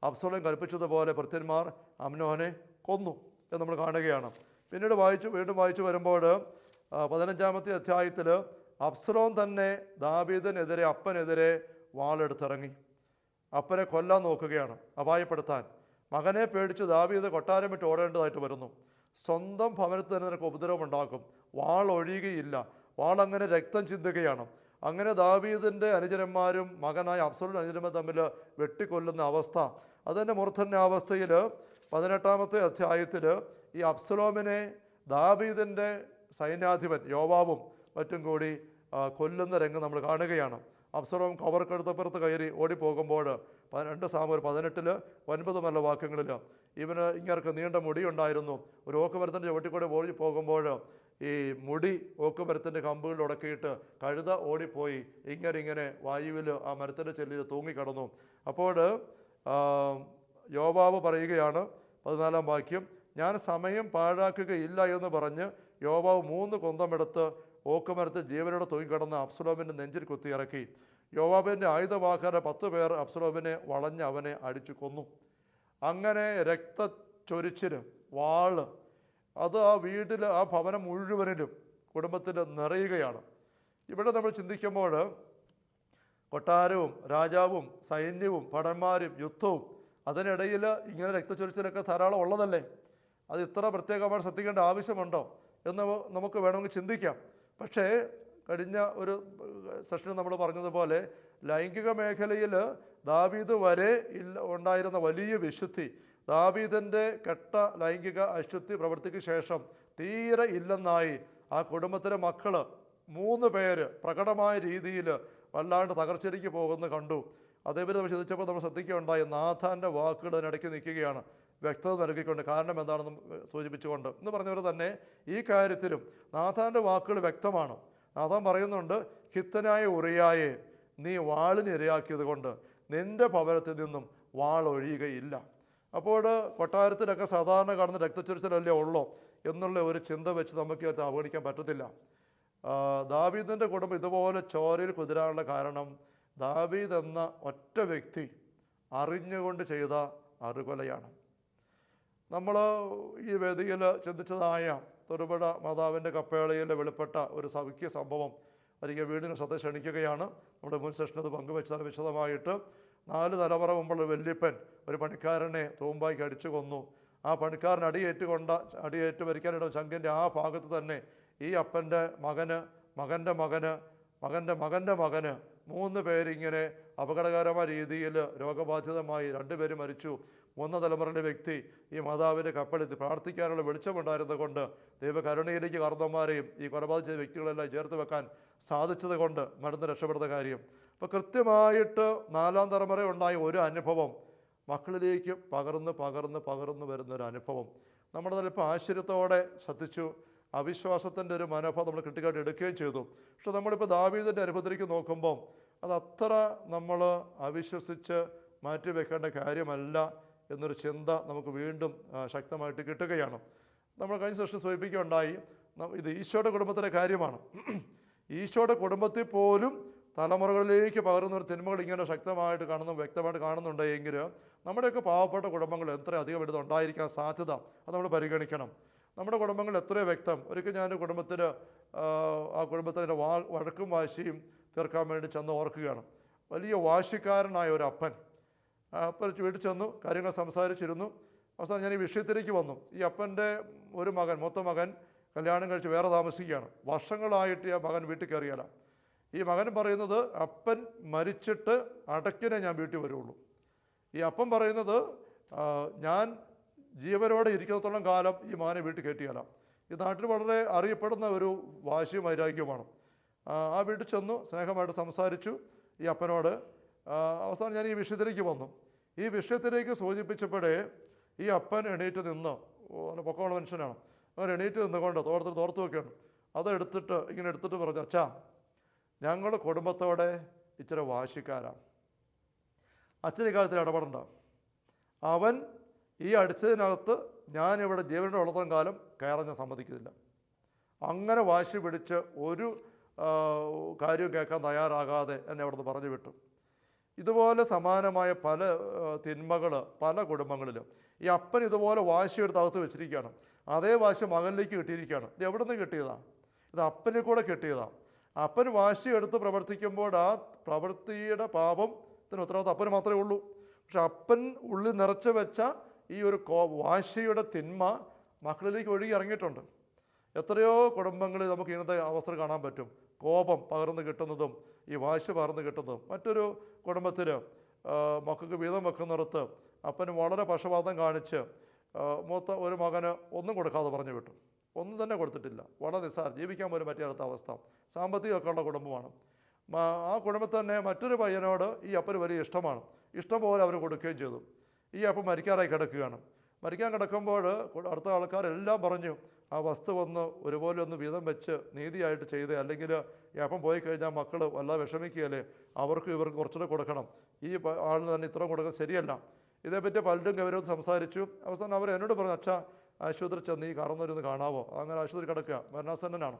അബ്സലോം കൽപ്പിച്ചതുപോലെ ഭൃത്യന്മാർ അമ്നോനെ കൊന്നു എന്ന് നമ്മൾ കാണുകയാണ്. പിന്നീട് വീണ്ടും വായിച്ചു വരുമ്പോൾ 15-ാമത്തെ അധ്യായത്തിൽ അബ്സലോം തന്നെ ദാവീദിനെതിരെ, അപ്പനെതിരെ വാളെടുത്തിറങ്ങി. അപ്പനെ കൊല്ലാൻ നോക്കുകയാണ്, അപായപ്പെടുത്താൻ. മകനെ പേടിച്ച് ദാവീദ് കൊട്ടാരം വിട്ട് ഓടേണ്ടതായിട്ട് വരുന്നു. സ്വന്തം ഭവനത്തിൽ തന്നെ നിനക്ക് ഉപദ്രവം ഉണ്ടാക്കും. വാൾ ഒഴിയുകയില്ല, വാളങ്ങനെ രക്തം ചിന്തുകയാണ്. അങ്ങനെ ദാവീദിൻ്റെ അനുചരന്മാരും മകനായ അബ്സലോമിൻ്റെ അനുചരന്മാരും തമ്മിൽ വെട്ടിക്കൊല്ലുന്ന അവസ്ഥ. അതിൻ്റെ മൂർധന്യ അവസ്ഥയിൽ 18-ാമത്തെ അധ്യായത്തിൽ ഈ അബ്സലോമിനെ ദാവീദിൻ്റെ സൈന്യാധിപൻ യോവാബും മറ്റും കൂടി കൊല്ലുന്ന രംഗം നമ്മൾ കാണുകയാണ്. അബ്സലോം കവർക്കെടുത്തപ്പുറത്ത് കയറി ഓടിപ്പോകുമ്പോൾ 2 സാമുവേൽ 18:9 വാക്യങ്ങളിൽ ഇങ്ങർക്ക് നീണ്ട മുടിയുണ്ടായിരുന്നു. ഒരു ഓക്കുമരത്തിൻ്റെ ചുവട്ടിക്കൂടെ ഓടി പോകുമ്പോൾ ഈ മുടി ഓക്കുമരത്തിൻ്റെ കമ്പുകളിൽ ഉടക്കിയിട്ട് കഴുത ഓടിപ്പോയി ഇങ്ങനെ വായുവിൽ ആ മരത്തിൻ്റെ ചെല്ലിൽ തൂങ്ങിക്കിടന്നു. അപ്പോൾ യോവാബ് പറയുകയാണ്, 14-ാം വാക്യം, ഞാൻ സമയം പാഴാക്കുകയില്ല എന്ന് പറഞ്ഞ് യോവാബ് 3 കുന്തമെടുത്ത് ഓക്കുമരത്തിൽ ജീവനോടെ തൂങ്ങിക്കിടന്ന് അബ്സലോമിൻ്റെ നെഞ്ചിൽ കുത്തിയിറക്കി. യോവാബിൻ്റെ ആയുധവാഹകരെ 10 പേർ അബ്സലോമിനെ വളഞ്ഞ് അവനെ അടിച്ചു കൊന്നു. അങ്ങനെ രക്തച്ചൊരിച്ചിൽ, വാള് അത് ആ വീട്ടിൽ, ആ ഭവനം മുഴുവനിലും കുടുംബത്തിൽ നിറയുകയാണ്. ഇവിടെ നമ്മൾ ചിന്തിക്കുമ്പോൾ കൊട്ടാരവും രാജാവും സൈന്യവും ഭടന്മാരും യുദ്ധവും, അതിനിടയിൽ ഇങ്ങനെ രക്തച്ചൊരിച്ചിലൊക്കെ ധാരാളം ഉള്ളതല്ലേ. അത് ഇത്ര പ്രത്യേകമായി ശ്രദ്ധിക്കേണ്ട ആവശ്യമുണ്ടോ എന്ന് നമുക്ക് വേണമെങ്കിൽ ചിന്തിക്കാം. പക്ഷേ കഴിഞ്ഞ ഒരു സെഷനിൽ നമ്മൾ പറഞ്ഞതുപോലെ ലൈംഗിക മേഖലയിൽ ദാവീദ് വരെ ഉണ്ടായിരുന്ന വലിയ വിശുദ്ധി, ദാവീദിൻ്റെ കെട്ട ലൈംഗിക അശുദ്ധി പ്രവൃത്തിക്ക് ശേഷം തീരെ ഇല്ലെന്നായി ആ കുടുംബത്തിലെ മക്കൾ 3 പേര് പ്രകടമായ രീതിയിൽ വല്ലാണ്ട് തകർച്ചയിലേക്ക് പോകുന്നത് കണ്ടു. അതേപോലെ നമ്മൾ ചിന്തിച്ചപ്പോൾ നമ്മൾ ശ്രദ്ധിക്കുകയുണ്ടായി, നാഥാൻ്റെ വാക്കുകൾ അതിനിടയ്ക്ക് നിൽക്കുകയാണ്, വ്യക്തത നൽകിക്കൊണ്ട്, കാരണം എന്താണെന്ന് സൂചിപ്പിച്ചുകൊണ്ട്. എന്ന് പറഞ്ഞവർ തന്നെ ഈ കാര്യത്തിലും നാഥാൻ്റെ വാക്കുകൾ വ്യക്തമാണ്. നാഥാൻ പറയുന്നുണ്ട്, ഹിത്തനായ ഉറിയായെ നീ വാളിന് ഇരയാക്കിയത് കൊണ്ട് നിൻ്റെ ഭവനത്തിൽ നിന്നും വാൾ ഒഴിയുകയില്ല. അപ്പോൾ കൊട്ടാരത്തിലൊക്കെ സാധാരണ കാണുന്ന രക്തച്ചൊരിച്ചിലല്ലേ ഉള്ളൂ എന്നുള്ള ഒരു ചിന്ത വെച്ച് നമുക്ക് അവഗണിക്കാൻ പറ്റത്തില്ല. ദാവീദിൻ്റെ കുടുംബം ഇതുപോലെ ചോരയിൽ കുതിരാനുള്ള കാരണം ദാവീദ് എന്ന ഒറ്റ വ്യക്തി അറിഞ്ഞുകൊണ്ട് ചെയ്ത അറുകൊലയാണ്. നമ്മൾ ഈ വേദിയിൽ ചിന്തിച്ചതായ തൊടുപുഴ മാതാവിൻ്റെ കപ്പേളയിൽ വെളിപ്പെട്ട ഒരു സൗഖ്യ സംഭവം ഒരിക്കൽ വീടിന് ശ്രദ്ധ ക്ഷണിക്കുകയാണ്. നമ്മുടെ മുൻ സെഷനിൽ അത് പങ്കുവെച്ചാൽ വിശദമായിട്ട് 4 തലമുറ മുമ്പുള്ള വല്യപ്പൻ ഒരു പണിക്കാരനെ തൂമ്പായ്ക്ക് അടിച്ചു കൊന്നു. ആ പണിക്കാരൻ അടിയേറ്റ് മരിക്കാനിട ചങ്കിൻ്റെ ആ ഭാഗത്ത് തന്നെ ഈ അപ്പൻ്റെ മകന്, മകൻ്റെ മകന്, മകൻ്റെ മകന് 3 പേരിങ്ങനെ അപകടകരമായ രീതിയിൽ രോഗബാധിതമായി 2 പേര് മരിച്ചു. 3 തലമുറയിലെ വ്യക്തി ഈ മാതാവിൻ്റെ കപ്പലെത്തി പ്രാർത്ഥിക്കാനുള്ള വെളിച്ചമുണ്ടായിരുന്നത് കൊണ്ട് ദൈവകരുണയിലേക്ക് കാർന്നവന്മാരെയും ഈ കൊലപാതക വ്യക്തികളെല്ലാം ചേർത്ത് വെക്കാൻ സാധിച്ചത് കൊണ്ട് മരുന്ന് രക്ഷപ്പെടുന്ന കാര്യം. അപ്പോൾ കൃത്യമായിട്ട് 4-ാം തലമുറ ഉണ്ടായ ഒരു അനുഭവം മക്കളിലേക്ക് പകർന്ന് വരുന്നൊരു അനുഭവം നമ്മുടെ ചിലപ്പോൾ ആശ്ചര്യത്തോടെ ശ്രദ്ധിച്ചു. അവിശ്വാസത്തിൻ്റെ ഒരു മനോഭാവം നമ്മൾ ക്രിട്ടിക്കായിട്ട് എടുക്കുകയും ചെയ്തു. പക്ഷെ നമ്മളിപ്പോൾ ദാവീദിൻ്റെ അനുഭവത്തിലേക്ക് നോക്കുമ്പം അതത്ര നമ്മൾ അവിശ്വസിച്ച് മാറ്റിവെക്കേണ്ട കാര്യമല്ല എന്നൊരു ചിന്ത നമുക്ക് വീണ്ടും ശക്തമായിട്ട് കിട്ടുകയാണ്. നമ്മൾ കഴിഞ്ഞ സെഷൻ സൂചിപ്പിക്കുകയുണ്ടായി, ഇത് ഈശോയുടെ കുടുംബത്തിലെ കാര്യമാണ്. ഈശോയുടെ കുടുംബത്തിൽ പോലും തലമുറകളിലേക്ക് പകരുന്ന ഒരു തിന്മകൾ ഇങ്ങനെ വ്യക്തമായിട്ട് കാണുന്നുണ്ടെങ്കിൽ നമ്മുടെയൊക്കെ പാവപ്പെട്ട കുടുംബങ്ങൾ എത്ര അധികം ഉണ്ടായിരിക്കാൻ സാധ്യത അത് നമ്മൾ പരിഗണിക്കണം. നമ്മുടെ കുടുംബങ്ങൾ എത്രയോ വ്യക്തം. ഒരിക്കൽ ഞാൻ കുടുംബത്തിൽ ആ കുടുംബത്തിൻ്റെ വഴക്കും വാശിയും തീർക്കാൻ വേണ്ടി ചെന്ന് ഓർക്കുകയാണ്. വലിയ വാശിക്കാരനായ ഒരു അപ്പൻ വീട്ടിൽ ചെന്നു, കാര്യങ്ങൾ സംസാരിച്ചിരുന്നു. അവസാനം ഞാൻ ഈ വിഷയത്തിലേക്ക് വന്നു. ഈ അപ്പൻ്റെ ഒരു മകൻ, മൂത്ത മകൻ കല്യാണം കഴിച്ച് വേറെ താമസിക്കുകയാണ്. വർഷങ്ങളായിട്ട് ആ മകൻ വീട്ടിൽ കയറിയാല. ഈ മകൻ പറയുന്നത്, അപ്പൻ മരിച്ചിട്ട് അടക്കിനെ ഞാൻ വീട്ടിൽ വരുള്ളൂ. ഈ അപ്പൻ പറയുന്നത്, ഞാൻ ജീവനോടെ ഇരിക്കുന്നത്തോളം കാലം ഈ മകനെ വീട്ടിൽ കയറ്റിയാല. ഈ നാട്ടിൽ വളരെ അറിയപ്പെടുന്ന ഒരു വാശിയും വൈരാഗ്യവുമാണ്. ആ വീട്ടിൽ ചെന്നു, സ്നേഹമായിട്ട് സംസാരിച്ചു ഈ അപ്പനോട്. അവസാനം ഞാൻ ഈ വിഷയത്തിലേക്ക് വന്നു. ഈ വിഷയത്തിലേക്ക് സൂചിപ്പിച്ചപ്പോഴേ ഈ അപ്പൻ എണീറ്റ് നിന്ന്, പൊക്കമുള്ള മനുഷ്യനാണ്, അങ്ങനെ എണീറ്റ് നിന്നുകൊണ്ട് തോർത്ത് വെക്കുകയാണ്. ഇങ്ങനെ എടുത്തിട്ട് പറഞ്ഞു, അച്ഛാ, ഞങ്ങൾ കുടുംബത്തോടെ ഇച്ചിരി വാശിക്കാരാണ്. അച്ഛൻ ഇക്കാര്യത്തിൽ ഇടപെടണ്ട. അവൻ ഈ അടിച്ചതിനകത്ത് ഞാനിവിടെ ജീവനോടെ ഉള്ളത്തോളം കാലം കയറാൻ ഞാൻ സമ്മതിക്കുന്നില്ല. അങ്ങനെ വാശി പിടിച്ച് ഒരു കാര്യവും കേൾക്കാൻ തയ്യാറാകാതെ എന്നെ അവിടെ നിന്ന് പറഞ്ഞു വിട്ടു. ഇതുപോലെ സമാനമായ പല തിന്മകൾ പല കുടുംബങ്ങളിലും ഈ അപ്പൻ ഇതുപോലെ വാശിയെടുത്ത് അകത്ത് വെച്ചിരിക്കുകയാണ്. അതേ വാശി മകനിലേക്ക് കിട്ടിയിരിക്കുകയാണ്. ഇത് എവിടെ നിന്ന് കിട്ടിയതാണ്? ഇത് അപ്പനെ കൂടെ കിട്ടിയതാണ്. അപ്പൻ വാശിയെടുത്ത് പ്രവർത്തിക്കുമ്പോൾ ആ പ്രവൃത്തിയുടെ പാപത്തിന് ഉത്തരവാദിത്വം അപ്പന് മാത്രമേ ഉള്ളൂ. പക്ഷെ അപ്പൻ ഉള്ളിൽ നിറച്ചു വെച്ച ഈ ഒരു വാശിയുടെ തിന്മ മക്കളിലേക്ക് ഒഴുകി ഇറങ്ങിയിട്ടുണ്ട്. എത്രയോ കുടുംബങ്ങളിൽ നമുക്ക് ഇങ്ങനത്തെ അവസ്ഥ കാണാൻ പറ്റും. കോപം പകർന്നു കിട്ടുന്നതും ഈ വാശി പകർന്നു കിട്ടുന്നതും. മറ്റൊരു കുടുംബത്തിൽ മക്കൾക്ക് വീതം വെക്കുന്നിടത്ത് അപ്പന് വളരെ പക്ഷപാതം കാണിച്ച് മൂത്ത ഒരു മകന് ഒന്നും കൊടുക്കാതെ പറഞ്ഞു വിട്ടു. ഒന്നും തന്നെ കൊടുത്തിട്ടില്ല. വളരെ നിസ്സാരം, ജീവിക്കാൻ പോലും പറ്റിയാത്ത അവസ്ഥ. സാമ്പത്തികമൊക്കെ ഉള്ള കുടുംബമാണ്. ആ കുടുംബത്തിൽ തന്നെ മറ്റൊരു പയ്യനോട് ഈ അപ്പന് വലിയ ഇഷ്ടമാണ്. ഇഷ്ടം പോലെ അവർ കൊടുക്കുകയും ചെയ്തു. ഈ അപ്പം മരിക്കാറായി കിടക്കുകയാണ്. മരിക്കാൻ കിടക്കുമ്പോൾ അടുത്ത ആൾക്കാരെല്ലാം പറഞ്ഞു, ആ വസ്തു ഒരുപോലെ ഒന്ന് വീതം വെച്ച് നീതിയായിട്ട് ചെയ്ത്, അല്ലെങ്കിൽ ഈ അപ്പം പോയി കഴിഞ്ഞാൽ മക്കൾ വല്ലാതെ വിഷമിക്കുകയല്ലേ, അവർക്കും ഇവർക്ക് കുറച്ചുകൂടെ കൊടുക്കണം, ഈ ആളിന് തന്നെ ഇത്രയും കൊടുക്കുന്നത് ശരിയല്ല. ഇതേപ്പറ്റി പലരും ഗൗരവത്തിൽ സംസാരിച്ചു. അവസാനം അവർ എന്നോട് പറഞ്ഞു, അച്ഛാ ആശുപത്രി ചെന്ന് ഈ കറന്നൊരുന്ന് കാണാവോ? അങ്ങനെ ആശുപത്രി കിടക്കുക, മരണാസന്നനാണ്.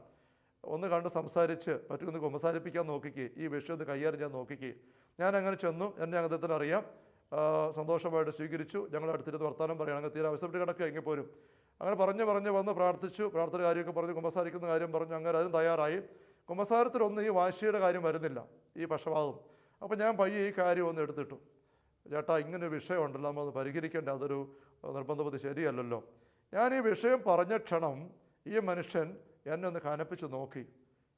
ഒന്ന് കണ്ട് സംസാരിച്ച് പറ്റുമെന്ന് കുമ്പസാരിപ്പിക്കാൻ നോക്കിക്കേ, ഈ വിഷയം ഒന്ന് കൈകാര്യം ചെയ്യാൻ നോക്കിക്കേ. ഞാൻ അങ്ങനെ ചെന്നു. എന്നെ അദ്ദേഹത്തിന് അറിയാം. സന്തോഷമായിട്ട് സ്വീകരിച്ചു. ഞങ്ങൾ അടുത്തിരുന്ന് വർത്താനം പറയുകയാണെങ്കിൽ തീരെ ആവശ്യപ്പെട്ട് കിടക്കുക, എങ്കിൽ പോലും അങ്ങനെ പറഞ്ഞ് വന്ന് പ്രാർത്ഥിച്ചു. പ്രാർത്ഥന കാര്യമൊക്കെ പറഞ്ഞ് കുമ്പസാരിക്കുന്ന കാര്യം പറഞ്ഞു. അങ്ങനെ അതിനും തയ്യാറായി. കുമ്പസാരത്തിലൊന്നും ഈ വാശിയുടെ കാര്യം വരുന്നില്ല, ഈ പക്ഷപാതം. അപ്പോൾ ഞാൻ പയ്യെ ഈ കാര്യം ഒന്ന് എടുത്തിട്ടു. ചേട്ടാ, ഇങ്ങനൊരു വിഷയമുണ്ടല്ലോ, നമ്മൾ പരിഹരിക്കേണ്ട, അതൊരു നിർബന്ധബുദ്ധി ശരിയല്ലല്ലോ. ഞാൻ ഈ വിഷയം പറഞ്ഞ ക്ഷണം ഈ മനുഷ്യൻ എന്നെ ഒന്ന് കനപ്പിച്ച് നോക്കി.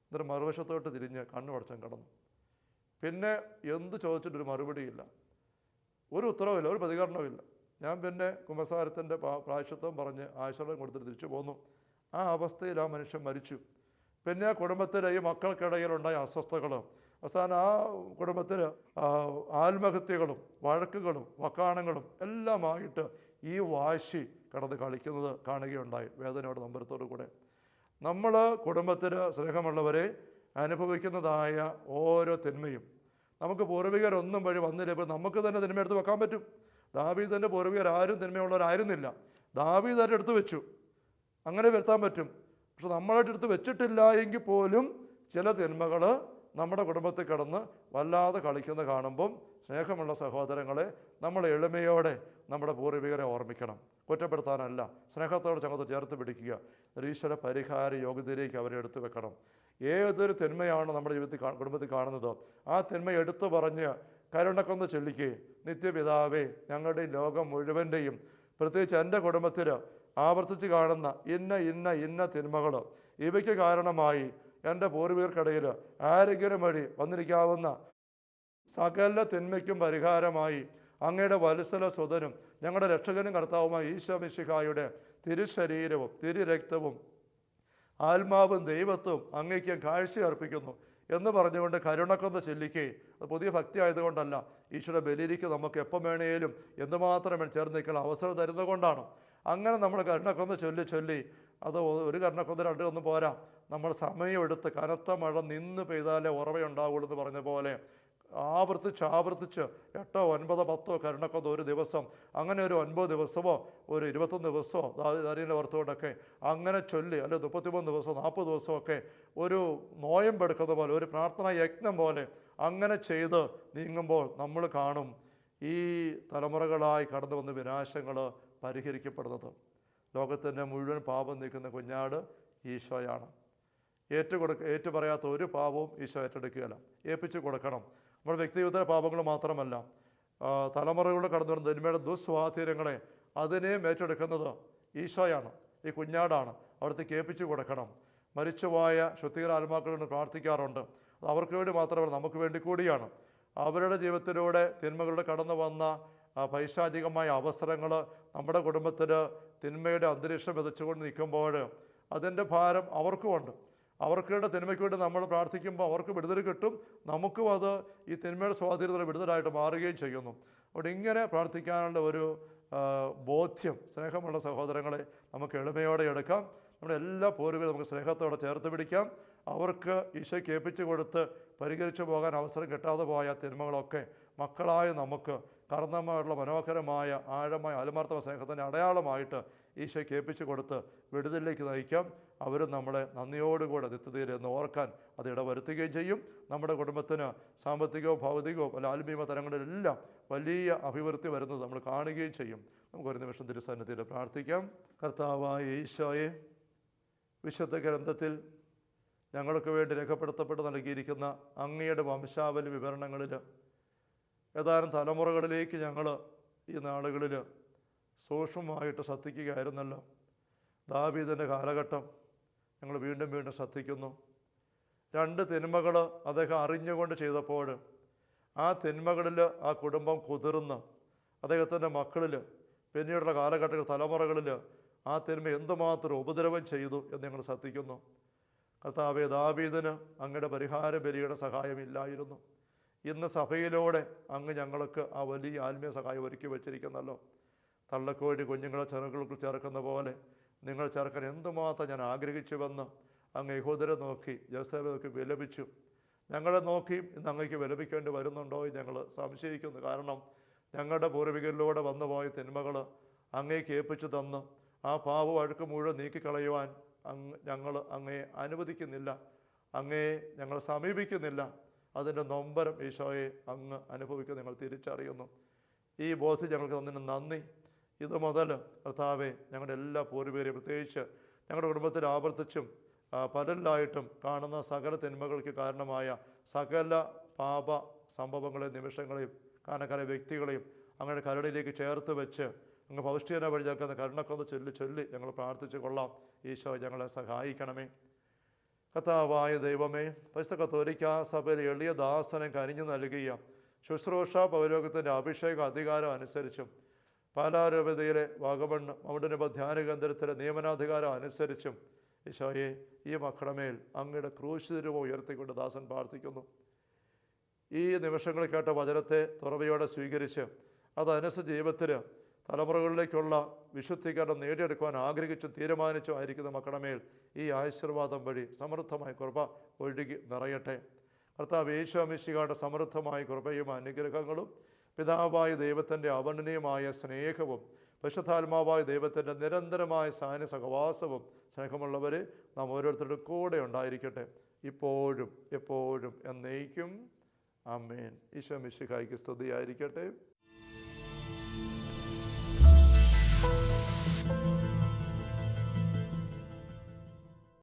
എന്നിട്ട് മറുവശത്തോട്ട് തിരിഞ്ഞ് കണ്ണു അടച്ചാൻ കിടന്നു. പിന്നെ എന്ത് ചോദിച്ചിട്ടൊരു മറുപടിയില്ല, ഒരു ഉത്തരവുമില്ല, ഒരു പ്രതികരണവുമില്ല. ഞാൻ പിന്നെ കുമ്പസാരത്തിൻ്റെ പ്രായശ്ചിത്തം പറഞ്ഞ് ആശീർവാദം കൊടുത്തിട്ട് തിരിച്ചു പോന്നു. ആ അവസ്ഥയിൽ ആ മനുഷ്യൻ മരിച്ചു. പിന്നെ ആ കുടുംബത്തിലെ ഈ മക്കൾക്കിടയിലുണ്ടായ അസ്വസ്ഥതകൾ, അവസാനം ആ കുടുംബത്തിൽ ആത്മഹത്യകളും വഴക്കുകളും വക്കാണങ്ങളും എല്ലാമായിട്ട് ഈ വാശി കടന്ന് കളിക്കുന്നത് കാണുകയുണ്ടായി, വേദനയോടെ നമ്പരത്തോടു കൂടെ. നമ്മൾ കുടുംബത്തിൽ സ്നേഹമുള്ളവരെ അനുഭവിക്കുന്നതായ ഓരോ തിന്മയും നമുക്ക് പൂർവികരൊന്നും വഴി വന്നില്ലെങ്കിൽ നമുക്ക് തന്നെ തിന്മയെടുത്ത് വെക്കാൻ പറ്റും. ദാവീദിൻ്റെ പൂർവികരാരും തിന്മയുള്ളവരായിരുന്നില്ല. ദാവീദ് അതിൻ്റെ എടുത്ത് വെച്ചു, അങ്ങനെ വരുത്താൻ പറ്റും. പക്ഷെ നമ്മളായിട്ട് എടുത്ത് വെച്ചിട്ടില്ല എങ്കിൽ പോലും ചില തിന്മകൾ നമ്മുടെ കുടുംബത്തിൽ കിടന്ന് വല്ലാതെ കളിക്കുന്ന കാണുമ്പം സ്നേഹമുള്ള സഹോദരങ്ങളെ, നമ്മൾ എളിമയോടെ നമ്മുടെ പൂർവികരെ ഓർമ്മിക്കണം. കുറ്റപ്പെടുത്താനല്ല, സ്നേഹത്തോടെ ചങ്ങത്ത് ചേർത്ത് പിടിക്കുക. ഈശ്വര പരിഹാര യോഗ്യതയിലേക്ക് അവരെ എടുത്തു വെക്കണം. ഏതൊരു തിന്മയാണ് നമ്മുടെ ജീവിതത്തിൽ കുടുംബത്തിൽ കാണുന്നത്, ആ തിന്മ എടുത്തു പറഞ്ഞ് കരുണക്കൊന്ന് ചൊല്ലിക്കേ. നിത്യപിതാവേ, ഞങ്ങളുടെ ലോകം മുഴുവൻ്റെയും പ്രത്യേകിച്ച് എൻ്റെ കുടുംബത്തിൽ ആവർത്തിച്ച് കാണുന്ന ഇന്ന തിന്മകൾ, ഇവയ്ക്ക് കാരണമായി എൻ്റെ പൂർവികർക്കിടയിൽ ആരെങ്കിലും വഴി വന്നിരിക്കാവുന്ന സകല തിന്മയ്ക്കും പരിഹാരമായി അങ്ങയുടെ വത്സല സുതനും ഞങ്ങളുടെ രക്ഷകനും കർത്താവുമായ ഈശോ മിശിഹായുടെ തിരുശരീരവും തിരുരക്തവും ആത്മാവും ദൈവത്വവും അങ്ങേക്ക് കാഴ്ച അർപ്പിക്കുന്നു എന്ന് പറഞ്ഞുകൊണ്ട് കരുണക്കൊന്ന് ചൊല്ലിക്കേ. അത് പുതിയ ഭക്തി ആയതുകൊണ്ടല്ല, ഈശ്വര ബലിക്ക് നമുക്ക് എപ്പം വേണേലും എന്തുമാത്രം ചേർന്ന് നിൽക്കാൻ അവസരം തരുന്നത് കൊണ്ടാണ്. അങ്ങനെ നമ്മൾ കരുണക്കൊന്ന് ചൊല്ലി അത് ഒരു കരുണക്കൊന്ന് രണ്ടൊന്നും പോരാ, നമ്മൾ സമയമെടുത്ത് കനത്ത മഴ നിന്ന് പെയ്താലേ ഉറവയുണ്ടാവുള്ളൂ എന്ന് പറഞ്ഞ പോലെ ആവർത്തിച്ച് 8, 9, 10 കരുണക്കൊന്ന് ഒരു ദിവസം, അങ്ങനെ ഒരു 9 ദിവസമോ ഒരു 21 ദിവസമോ ദാരിദ്ര്യ ഓർത്തുകൊണ്ടൊക്കെ അങ്ങനെ ചൊല്ലി, അല്ലെങ്കിൽ 33 ദിവസമോ 40 ദിവസമൊക്കെ ഒരു നോയമ്പെടുക്കുന്ന പോലെ, ഒരു പ്രാർത്ഥനാ യജ്ഞം പോലെ അങ്ങനെ ചെയ്ത് നീങ്ങുമ്പോൾ നമ്മൾ കാണും ഈ തലമുറകളായി കടന്നു വന്ന വിനാശങ്ങൾ പരിഹരിക്കപ്പെടുന്നത്. ലോകത്തിൻ്റെ മുഴുവൻ പാപം നീക്കുന്ന കുഞ്ഞാട് ഈശോയാണ്. ഏറ്റു പറയാത്ത ഒരു പാപവും ഈശോ ഏറ്റെടുക്കുകയില്ല, ഏൽപ്പിച്ചു കൊടുക്കണം. നമ്മുടെ വ്യക്തിഗത പാപങ്ങൾ മാത്രമല്ല, തലമുറകളിലൂടെ കടന്നു വരുന്ന തിന്മയുടെ ദുസ്വാധീനങ്ങളെ അതിനെയും ഏറ്റെടുക്കുന്നത് ഈശോയാണ്, ഈ കുഞ്ഞാടാണ്. അവിടത്തേക്ക് ഏൽപ്പിച്ചു കൊടുക്കണം. മരിച്ചുപോയ ശുദ്ധീകര ആത്മാക്കളോട് പ്രാർത്ഥിക്കാറുണ്ട്. അത് അവർക്ക് വേണ്ടി മാത്രമല്ല, നമുക്ക് വേണ്ടി കൂടിയാണ്. അവരുടെ ജീവിതത്തിലൂടെ തിന്മകളുടെ കടന്നു വന്ന പൈശാചികമായ അവസരങ്ങൾ നമ്മുടെ കുടുംബത്തിൽ തിന്മയുടെ അന്തരീക്ഷം വിതച്ചുകൊണ്ട് നിൽക്കുമ്പോൾ അതിൻ്റെ ഭാരം അവർക്കുമുണ്ട്. അവർക്കുടെ തിന്മയ്ക്ക് വേണ്ടി നമ്മൾ പ്രാർത്ഥിക്കുമ്പോൾ അവർക്ക് വിടുതൽ കിട്ടും, നമുക്കും അത് ഈ തിന്മയുടെ സ്വാധീനത്തിൽ വിടുതലായിട്ട് മാറുകയും ചെയ്യുന്നു. അവിടെ ഇങ്ങനെ പ്രാർത്ഥിക്കാനുള്ള ഒരു ബോധ്യം സ്നേഹമുള്ള സഹോദരങ്ങളെ നമുക്ക് എളിമയോടെ എടുക്കാം. നമ്മുടെ എല്ലാ പൂർവികരും നമുക്ക് സ്നേഹത്തോടെ ചേർത്ത് പിടിക്കാം. അവർക്ക് ഈശോയ്ക്ക് ഏൽപ്പിച്ചു കൊടുത്ത് പരിഹരിച്ചു പോകാൻ അവസരം കിട്ടാതെ പോയ തിന്മകളൊക്കെ മക്കളായ നമുക്ക് കർണമായുള്ള മനോഹരമായ ആഴമായ ആത്മാർത്ഥ സ്നേഹത്തിൻ്റെ അടയാളമായിട്ട് ഈശോയ്ക്ക് ഏൽപ്പിച്ചു കൊടുത്ത് വിടുതലിലേക്ക് നയിക്കാം. അവരും നമ്മളെ നന്ദിയോടുകൂടെ നിത്യതയിൽ എന്ന് ഓർക്കാൻ അത് ഇടവരുത്തുകയും ചെയ്യും. നമ്മുടെ കുടുംബത്തിന് സാമ്പത്തികവും ഭൗതികവും അല്ല ആത്മീയ തലങ്ങളിലെല്ലാം വലിയ അഭിവൃദ്ധി വരുന്നത് നമ്മൾ കാണുകയും ചെയ്യും. നമുക്കൊരു നിമിഷം തിരുസന്നിധിയിൽ പ്രാർത്ഥിക്കാം. കർത്താവായ ഈശോയെ, വിശുദ്ധ ഗ്രന്ഥത്തിൽ ഞങ്ങൾക്ക് വേണ്ടി രേഖപ്പെടുത്തപ്പെട്ട് നൽകിയിരിക്കുന്ന അങ്ങയുടെ വംശാവലി വിവരണങ്ങളിൽ ഏതാനും തലമുറകളിലേക്ക് ഞങ്ങൾ ഈ നാളുകളിൽ സൂക്ഷ്മമായിട്ട് ശ്രദ്ധിക്കുകയായിരുന്നല്ലോ. ദാവീദിൻ്റെ കാലഘട്ടം ഞങ്ങൾ വീണ്ടും വീണ്ടും ശ്രദ്ധിക്കുന്നു. 2 തിന്മകൾ അദ്ദേഹം അറിഞ്ഞുകൊണ്ട് ചെയ്തപ്പോൾ ആ തിന്മകളിൽ ആ കുടുംബം കുതിർന്ന് അദ്ദേഹത്തിൻ്റെ മക്കളിൽ പിന്നീടുള്ള കാലഘട്ട തലമുറകളിൽ ആ തിന്മ എന്തുമാത്രം ഉപദ്രവം ചെയ്തു എന്ന് ഞങ്ങൾ ശ്രദ്ധിക്കുന്നു. കർത്താവേ, ദാവീദിന് അങ്ങയുടെ പരിഹാര ബലിയുടെ സഹായമില്ലായിരുന്നു. ഇന്ന് സഭയിലൂടെ അങ്ങ് ഞങ്ങൾക്ക് ആ വലിയ ആത്മീയ സഹായം ഒരുക്കി വച്ചിരിക്കുന്നല്ലോ. തള്ളക്കോഴി കുഞ്ഞുങ്ങളെ ചെറുകൾക്ക് ചേർക്കുന്ന പോലെ നിങ്ങൾ ചേർക്കാൻ എന്തുമാത്രം ഞാൻ ആഗ്രഹിച്ചുവെന്ന് അങ്ങ് യഹൂദരെ നോക്കി യോസേഫിനെ നോക്കി വിലപിച്ചു. ഞങ്ങളെ നോക്കി ഇന്ന് അങ്ങേക്ക് വിലപിക്കേണ്ടി വരുന്നുണ്ടോ എന്ന് ഞങ്ങൾ സംശയിക്കുന്നു. കാരണം ഞങ്ങളുടെ പൂർവികരിലൂടെ വന്നുപോയ തിന്മകൾ അങ്ങേക്ക് ഏൽപ്പിച്ചു തന്ന് ആ പാവം അഴുക്ക് മുഴുവൻ നീക്കിക്കളയുവാൻ ഞങ്ങൾ അങ്ങയെ അനുവദിക്കുന്നില്ല, അങ്ങയെ ഞങ്ങൾ സമീപിക്കുന്നില്ല. അതിൻ്റെ നൊമ്പരം ഈശോയെ അങ്ങ് അനുഭവിക്കുന്ന ഞങ്ങൾ തിരിച്ചറിയുന്നു. ഈ ബോധ്യം ഞങ്ങൾക്ക് തന്നതിന് നന്ദി. ഇത് മുതൽ കർത്താവെ, ഞങ്ങളുടെ എല്ലാ പൂർവികരെയും പ്രത്യേകിച്ച് ഞങ്ങളുടെ കുടുംബത്തിൽ ആവർത്തിച്ചും പലരിലായിട്ടും കാണുന്ന സകല തിന്മകൾക്ക് കാരണമായ സകല പാപ സംഭവങ്ങളെയും നിമിഷങ്ങളെയും കാരണക്കാരെ വ്യക്തികളെയും അങ്ങനെ കരുണയിലേക്ക് ചേർത്ത് വെച്ച് അങ്ങ് പൗഷ്ടികന വഴി ഞങ്ങൾക്ക് കരുണക്കൊന്ന് ചൊല്ലി ഞങ്ങൾ പ്രാർത്ഥിച്ചു കൊള്ളാം. ഈശോ ഞങ്ങളെ സഹായിക്കണമേ. കർത്താവായ ദൈവമേ, പരിശുദ്ധ കത്തോലിക്കാ സഭയിൽ എളിയ ദാസനെ കനിഞ്ഞു നൽകിയ ശുശ്രൂഷ പൗരോഗത്തിൻ്റെ അഭിഷേക അധികാരം അനുസരിച്ചും പാലാരൂപതയിലെ വാഗമൺ മൗണ്ടനുപ ധ്യാന കേന്ദ്രത്തിലെ നിയമനാധികാരം അനുസരിച്ചും ഈശോയെ ഈ മക്കളുടെ മേൽ അങ്ങയുടെ ക്രൂശ് രൂപം ഉയർത്തിക്കൊണ്ട് ദാസൻ പ്രാർത്ഥിക്കുന്നു. ഈ നിമിഷങ്ങളിൽ കേട്ട വചനത്തെ തുറവയോടെ സ്വീകരിച്ച് അതനുസരിച്ച് ജീവിതത്തിൽ തലമുറകളിലേക്കുള്ള വിശുദ്ധീകരണം നേടിയെടുക്കുവാൻ ആഗ്രഹിച്ചും തീരുമാനിച്ചും ആയിരിക്കുന്ന മക്കളുടെ മേൽ ഈ ആശീർവാദം വഴി സമൃദ്ധമായ കൃപ ഒഴുകി നിറയട്ടെ. കർത്താവ് യേശു മിശിഹായുടെ സമൃദ്ധമായ കൃപയും അനുഗ്രഹങ്ങളും പിതാവായ ദൈവത്തിൻ്റെ അവർണ്ണനീയമായ സ്നേഹവും പരിശുദ്ധാത്മാവായ ദൈവത്തിൻ്റെ നിരന്തരമായ സാന്നിധ്യ സഹവാസവും സ്നേഹമുള്ളവരെ നാം ഓരോരുത്തരുടെ കൂടെ ഉണ്ടായിരിക്കട്ടെ, ഇപ്പോഴും എപ്പോഴും എന്നേക്കും. ആമേൻ. ഈശോ മിശിഹായ്ക്ക് സ്തുതിയായിരിക്കട്ടെ.